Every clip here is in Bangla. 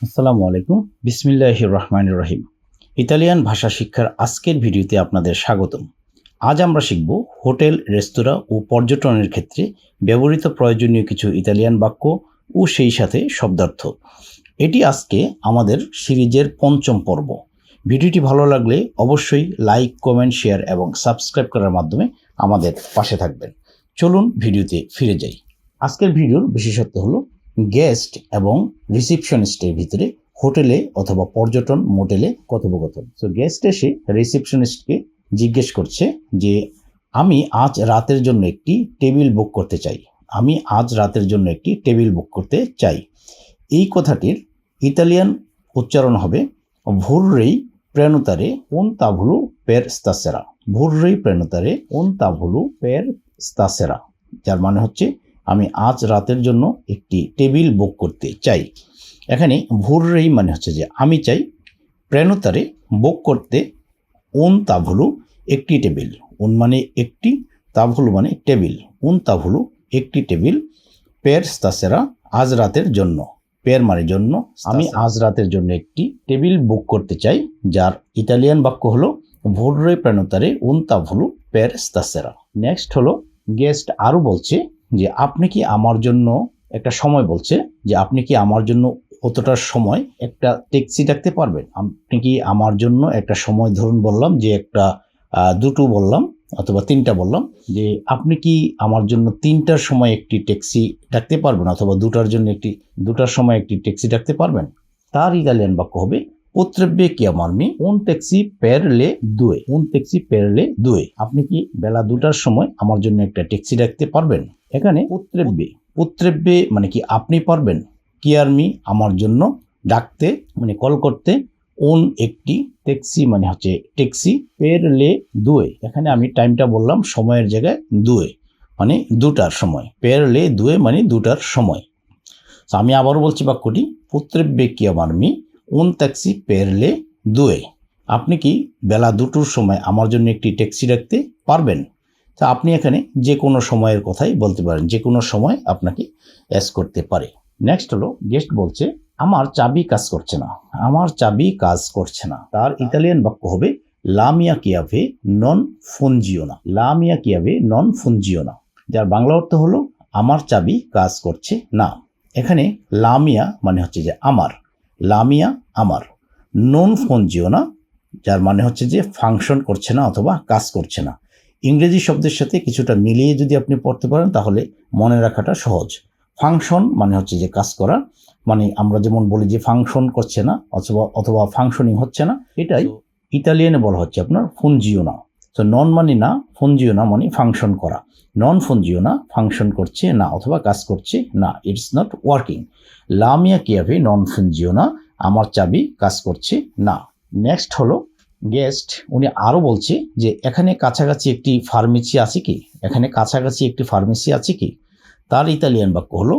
আসসালামু আলাইকুম। বিসমিল্লাহির রহমানির রহিম। ইতালিয়ান ভাষা শিক্ষার আজকের ভিডিওতে আপনাদের স্বাগতম। আজ আমরা শিখব হোটেল, রেস্তোরাঁ ও পর্যটনের ক্ষেত্রে ব্যবহৃত প্রয়োজনীয় কিছু ইতালিয়ান বাক্য ও সেই সাথে শব্দার্থ। এটি আজকে আমাদের সিরিজের পঞ্চম পর্ব। ভিডিওটি ভালো লাগলে অবশ্যই লাইক, কমেন্ট, শেয়ার এবং সাবস্ক্রাইব করার মাধ্যমে আমাদের পাশে থাকবেন। চলুন ভিডিওতে ফিরে যাই। আজকের ভিডিওর বিশেষত্ব হলো গেস্ট এবং রিসিপশনিস্টের ভিতরে হোটেলে অথবা পর্যটন মোটেলে কথোপকথন। সো গেস্ট এসে রিসিপশনিস্টকে জিজ্ঞেস করছে যে আমি আজ রাতের জন্য একটি টেবিল বুক করতে চাই। আমি আজ রাতের জন্য একটি টেবিল বুক করতে চাই। এই কথাটির ইতালিয়ান উচ্চারণ হবে vorrei prenotare un tavolo per stasera। vorrei prenotare un tavolo per stasera, যার মানে হচ্ছে আমি আজ রাতের জন্য একটি টেবিল বুক করতে চাই। এখানে vorrei মানে হচ্ছে যে আমি চাই, প্রেনোতারে বুক করতে, un tavolo একটি টেবিল, un মানে একটি, tavolo মানে টেবিল, un tavolo একটি টেবিল, per stasera আজ রাতের জন্য, পের মানে জন্য, আমি আজ রাতের জন্য একটি টেবিল বুক করতে চাই, যার ইতালিয়ান বাক্য হলো vorrei prenotare un tavolo per stasera। Next হলো গেস্ট আরও বলছে যে আপনি কি আমার জন্য একটা সময় বলছে যে আপনি কি আমার জন্য কতটার সময় একটা ট্যাক্সি ডাকতে পারবেন। আপনি কি আমার জন্য একটা সময়, ধরুন বললাম যে একটা দুটো বললাম অথবা তিনটা বললাম, যে আপনি কি আমার জন্য তিনটার সময় একটি ট্যাক্সি ডাকতে পারবেন অথবা দুটার সময় একটি ট্যাক্সি ডাকতে পারবেন। তার ইতালিয়ান বাক্য হবে potrebbe chiamarmi un taxi per le due। un taxi per le due, আপনি কি বেলা 2টার সময় আমার জন্য একটা ট্যাক্সি ডাকতে পারবেন। এখানে potrebbe মানে কি আপনি পারবেন, chiamarmi আমার জন্য, ডাকতে মানে কল করতে, un একটি, ট্যাক্সি মানে হচ্ছে ট্যাক্সি, per le due এখানে আমি টাইমটা বললাম সময়ের জায়গায় দুয়ে মানে 2টার সময়, per le due মানে 2টার সময়। তো আমি আবারও বলছি বাক্যটি potrebbe chiamarmi un taxi per le due। আপনি কি বেলা 2টোর সময় আমার জন্য একটি ট্যাক্সি ডাকতে পারবেন। তা আপনি এখানে যে কোনো সময়ের কথাই বলতে পারেন, যে কোনো সময় আপনাকে অ্যাস করতে পারে। নেক্সট হলো গেস্ট বলছে আমার চাবি কাজ করছে না। আমার চাবি কাজ করছে না, তার ইতালিয়ান বাক্য হবে la mia chiave non funziona। la mia chiave non funziona, যার বাংলা অর্থ হলো আমার চাবি কাজ করছে না। এখানে la mia মানে হচ্ছে যে আমার, লামিয়া আমার, নন ফঞ্জিওনা যার মানে হচ্ছে যে ফাংশন করছে না অথবা কাজ করছে না। ইংরেজি শব্দের সাথে কিছুটা মিলিয়ে যদি আপনি পড়তে পারেন তাহলে মনে রাখাটা সহজ। ফাংশন মানে হচ্ছে যে কাজ করা, মানে আমরা যেমন বলি যে ফাংশন করছে না অথবা ফাংশনিং হচ্ছে না, এটাই ইতালিয়ানে বলা হচ্ছে আপনার ফঞ্জিওনা। তো নন মানে না, ফঞ্জিওনা মানে ফাংশন করা। নন ফঞ্জিওনা ফাংশন করছে না অথবা কাজ করছে না, it's not working. la mia chiave non funziona, আমার চাবি কাজ করছে না। নেক্সট হলো গেস্ট উনি আরও বলছে যে এখানে কাছাকাছি একটি ফার্মেসি আছে কি। এখানে কাছাকাছি একটি ফার্মেসি আছে কি। তার ইতালিয়ান বাক্য হলো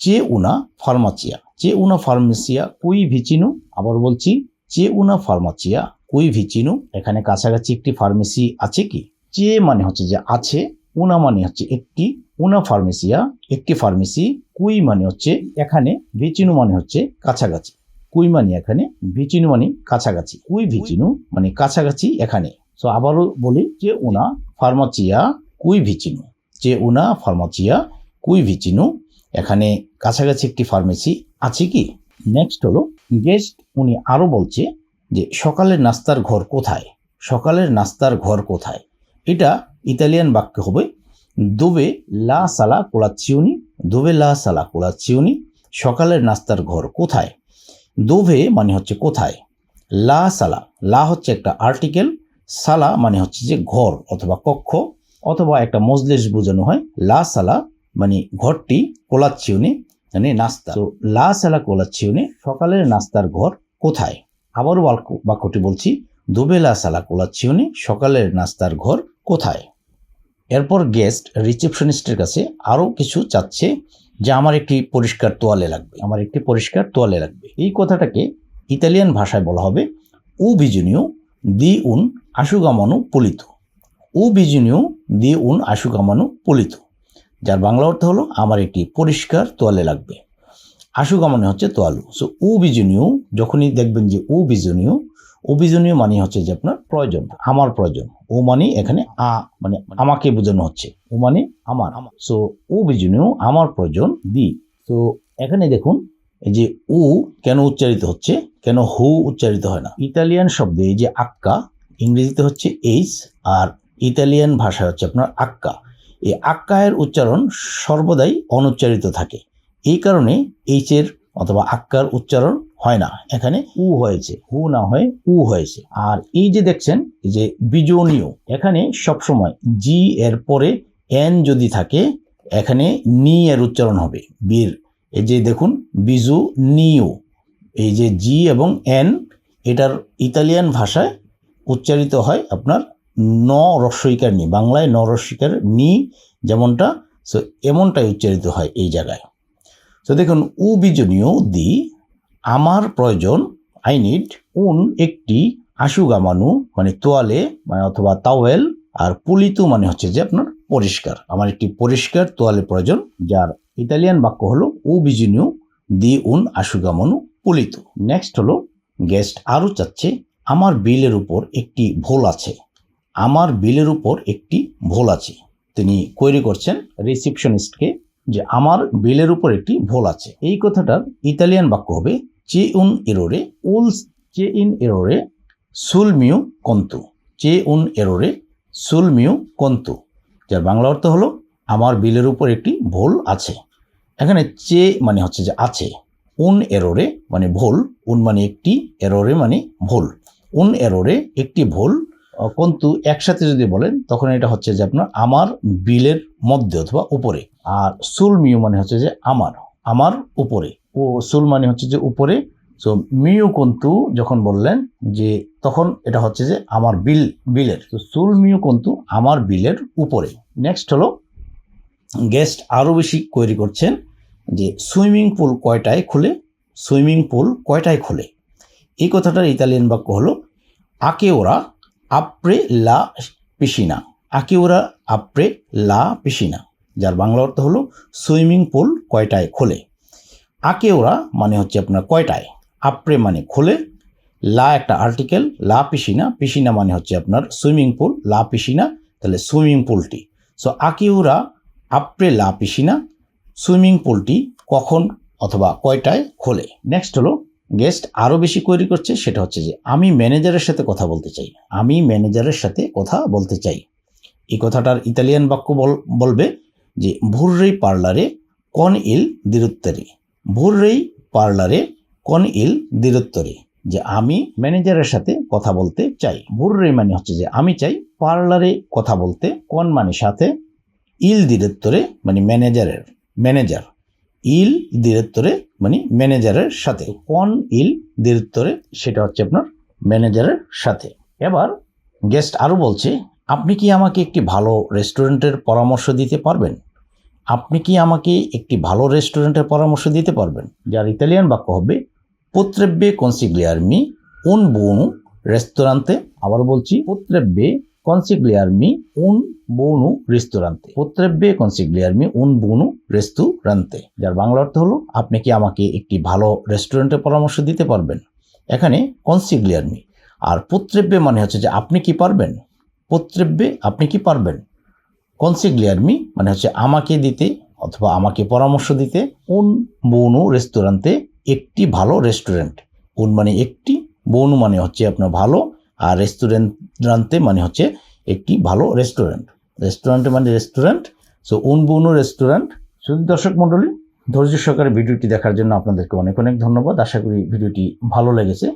c'è una farmacia। c'è una farmacia qui vicino। আবার বলছি c'è una farmacia qui vicino, এখানে কাছাকাছি একটি ফার্মেসি আছে কি। c'è মানে হচ্ছে যে আছে, una মানে হচ্ছে একটি, una farmacia একটি ফার্মেসি, কুই মানে হচ্ছে এখানে, ভিচিনু মানে হচ্ছে কাছাকাছি। কুই মানে এখানে, ভিচিনু মানে কাছাকাছি। কুই ভিচিনু মানে কাছাকাছি এখানে। সো আবারও বলি যে una farmacia qui vicino। যে una farmacia qui vicino, এখানে কাছাকাছি একটি ফার্মেসি আছে কি। নেক্সট হলো গেস্ট উনি আরও বলছে যে সকালের নাস্তার ঘর কোথায়। সকালের নাস্তার ঘর কোথায়, এটা ইতালিয়ান বাক্য হবে dove la sala colazioni। dove la sala colazioni, সকালের নাস্তার ঘর কোথায়। dove মানে হচ্ছে কোথায়, la sala, la হচ্ছে একটা আর্টিকেল, সালা মানে হচ্ছে যে ঘর অথবা কক্ষ অথবা একটা মজলিস বোঝানো হয়। la sala মানে ঘরটি, colazione মানে নাস্তা। তো la sala colazione সকালের নাস্তার ঘর কোথায়। আবারও বাক্যটি বলছি dove la sala colazione সকালের নাস্তার ঘর কোথায়। এরপর গেস্ট রিসেপশনিস্টের কাছে আরও কিছু চাচ্ছে যে আমার একটি পরিষ্কার তোয়ালে লাগবে, আমার একটি পরিষ্কার তোয়ালে লাগবে। এই কথাটাকে ইতালিয়ান ভাষায় বলা হবে ও বিজুনিও দি উন আশুগামানু পুলিতো। ও বিজুনিও দি উন আশুগামানু পুলিতো, যার বাংলা অর্থ হলো আমার একটি পরিষ্কার তোয়ালে লাগবে। আশুগা মানে হচ্ছে তোয়ালু। সো উবিজনীয় যখনই দেখবেন যে উবিজনীয় মানে হচ্ছে যে আপনার প্রয়োজন, আমার প্রয়োজন। ও মানে এখানে মানে আমাকে বোঝানো হচ্ছে, ও মানে আমার। সো উবিজনীয় আমার প্রয়োজন দি। তো এখানে দেখুন এই যে উ কেন উচ্চারিত হচ্ছে, কেন হু উচ্চারিত হয় না। ইতালিয়ান শব্দে এই যে আক্কা, ইংরেজিতে হচ্ছে এইচ, আর ইতালিয়ান ভাষা হচ্ছে আপনার আক্কা। এই আক্কা এর উচ্চারণ সর্বদাই অনুচ্চারিত থাকে। এই কারণে এইচ এর অথবা আক্কার উচ্চারণ হয় না, এখানে উ হয়েছে, হু না হয়ে উ হয়েছে। আর এই যে দেখছেন যে বিজনীয়, এখানে সবসময় জি এর পরে এন যদি থাকে এখানে নি এর উচ্চারণ হবে, বীর। এই যে দেখুন বিজু নিও, এই যে জি এবং এন এটার ইতালিয়ান ভাষায় উচ্চারিত হয় আপনার ন রস্বইকার নি, বাংলায় ন রস্বইকার নি যেমনটা, সো এমনটাই উচ্চারিত হয় এই জায়গায়। তো দেখুন উবিজনীয় দি আমার প্রয়োজন, আই নিড, উন একটি, আশুগামানু মানে তোয়ালে মানে অথবা তাওয়েল, আর পুলিতু মানে হচ্ছে যে আপনার পরিষ্কার, আমার একটি পরিষ্কার তোয়ালে প্রয়োজন, যার ইতালিয়ান বাক্য হলো উবিজনীয় দি উন আশুগামানু পুলিতু। নেক্সট হলো গেস্ট আরও চাচ্ছে আমার বিলের উপর একটি ভুল আছে, আমার বিলের উপর একটি ভুল আছে। তিনি কোয়েরি করছেন রিসিপশনিস্টকে যে আমার বিলের উপর একটি ভুল আছে। এই কথাটার ইতালিয়ান বাক্য হবে চে উন এরোরে উলস চে ইন এরোরে সুল মিউ কন্তু, চে উন এরোরে সুল মিউ কন্তু, যার বাংলা অর্থ হলো আমার বিলের উপর একটি ভুল আছে। এখানে চে মানে হচ্ছে যে আছে, উন এরোরে মানে ভুল, উন মানে একটি, এরোরে মানে ভুল, উন এরোরে একটি ভুল, কন্তু একসাথে যদি বলেন তখন এটা হচ্ছে যে আপনার আমার বিলের মধ্যে অথবা উপরে। আর সুল মিউ মানে হচ্ছে যে আমার উপরে, ও সুল মানে হচ্ছে যে উপরে। সো মিউ কন্তু যখন বললেন যে তখন এটা হচ্ছে যে আমার বিলের, তো সুল মিউ কন্তু আমার বিলের উপরে। নেক্সট হলো গেস্ট আরও বেশি কোয়েরি করছেন যে সুইমিং পুল কয়টায় খুলে, সুইমিং পুল কয়টায় খুলে। এই কথাটার ইতালিয়ান বাক্য হলো আকে ওরা আপ্রে লা পিসিনা, আকে ওরা আপ্রে লা পিসিনা, যার বাংলা অর্থ হলো সুইমিং পুল কয়টায় খোলে। আকে ওরা মানে হচ্ছে আপনার কয়টায়, আপ্রে মানে খোলে, লা একটা আর্টিকেল, লা পিসিনা, পিসিনা মানে হচ্ছে আপনার সুইমিং পুল, লা পিসিনা তাহলে সুইমিং পুলটি। সো আকে ওরা আপ্রে লা পিসিনা, সুইমিং পুলটি কখন অথবা কয়টায় খোলে। নেক্সট হলো গেস্ট আরও বেশি কোয়েরি করছে, সেটা হচ্ছে যে আমি ম্যানেজারের সাথে কথা বলতে চাই, আমি ম্যানেজারের সাথে কথা বলতে চাই। এই কথাটার ইতালিয়ান বাক্য বলবে যে ভুররেই পার্লারে কন ইল দিরুত্তরে, ভুররেই পার্লারে কন ইল দিরুত্তরে, যে আমি ম্যানেজারের সাথে কথা বলতে চাই। ভুররেই মানে হচ্ছে যে আমি চাই, পার্লারে কথা বলতে, কন মানে সাথে, ইল দিরুত্তরে মানে ম্যানেজার, ইল দিরেত্তরে মানে ম্যানেজারের সাথে, কন ইল দিরেত্তরে সেটা হচ্ছে আপনার ম্যানেজারের সাথে। এবার গেস্ট আরও বলছে আপনি কি আমাকে একটি ভালো রেস্টুরেন্টের পরামর্শ দিতে পারবেন, আপনি কি আমাকে একটি ভালো রেস্টুরেন্টের পরামর্শ দিতে পারবেন, যার ইতালিয়ান বাক্য হবে পোত্রেব্বে কনসিগ্লিয়ারমি উন বুনু রেস্তোরান্তে। আবার বলছি পোত্রেব্বে কনসিগ্লিয়ারমি উন বুনু রেস্তোরান্তে, পোত্রেব্বে কনসিগ্লিয়ারমি উন বুনু রেস্তোরান্তে, যার বাংলা অর্থ হলো আপনি কি আমাকে একটি ভালো রেস্টুরেন্টের পরামর্শ দিতে পারবেন। এখানে কনসিগ্লিয়ারমি আর পোত্রেব্বে মানে হচ্ছে যে আপনি কি পারবেন, পোত্রেব্বে আপনি কি পারবেন, কনসিগ্লিয়ারমি মানে হচ্ছে আমাকে দিতে অথবা আমাকে পরামর্শ দিতে, উন বুনু রেস্তোরান্তে একটি ভালো রেস্টুরেন্ট, উন মানে একটি, বুনু মানে হচ্ছে আপনার ভালো, আর রেস্টুরেন্টে মানে হচ্ছে একটি ভালো রেস্টুরেন্ট, রেস্টুরেন্টে মানে রেস্টুরেন্ট। সো উন বুনু রেস্টুরেন্ট। শুধু দর্শক মণ্ডলী ধৈর্য সহকারে ভিডিওটি দেখার জন্য আপনাদেরকে অনেক অনেক ধন্যবাদ। আশা করি ভিডিওটি ভালো লেগেছে।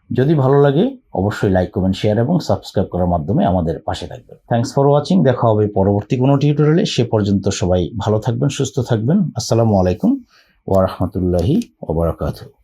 যদি ভালো লাগে অবশ্যই লাইক কমেন্ট শেয়ার এবং সাবস্ক্রাইব করার মাধ্যমে আমাদের পাশে থাকবেন। Thanks for watching. দেখা হবে পরবর্তী কোনো টিউটোরিয়ালে। সে পর্যন্ত সবাই ভালো থাকবেন, সুস্থ থাকবেন। আসসালামু আলাইকুম ওয়া রাহমাতুল্লাহি ওয়া বারাকাতুহু।